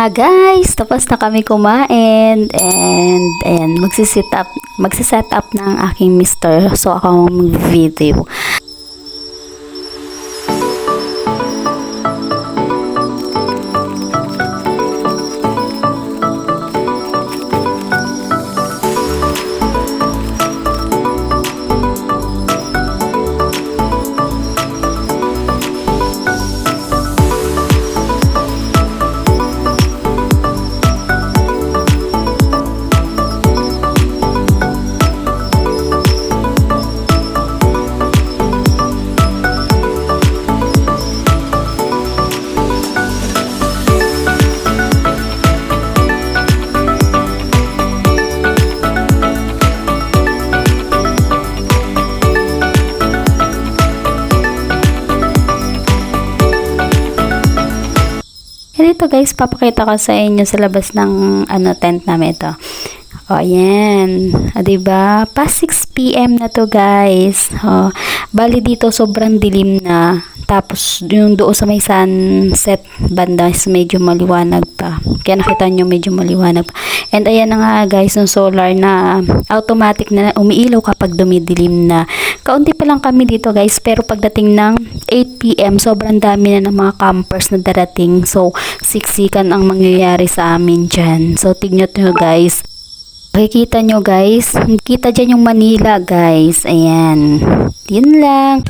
nga guys, tapos na kami kumain and magsiset up ng aking mister. So ako mag-video. Dito guys, papakita ko sa inyo sa labas ng tent namin ito. O, ayan. O, diba? Past 6 PM na to guys. O, bali dito sobrang dilim na. Tapos, yung doon sa may sunset banda is medyo maliwanag pa. Kaya nakita nyo medyo maliwanag pa. And ayan na nga guys, yung solar na automatic na umiilaw kapag dumidilim na. Kaunti pa lang kami dito guys, pero pagdating ng 8 PM, sobrang dami na ng mga campers na darating. So, siksikan ang mangyayari sa amin dyan. So, tignan nyo guys. Makikita nyo guys, kita dyan yung Manila guys. Ayan. Yun lang.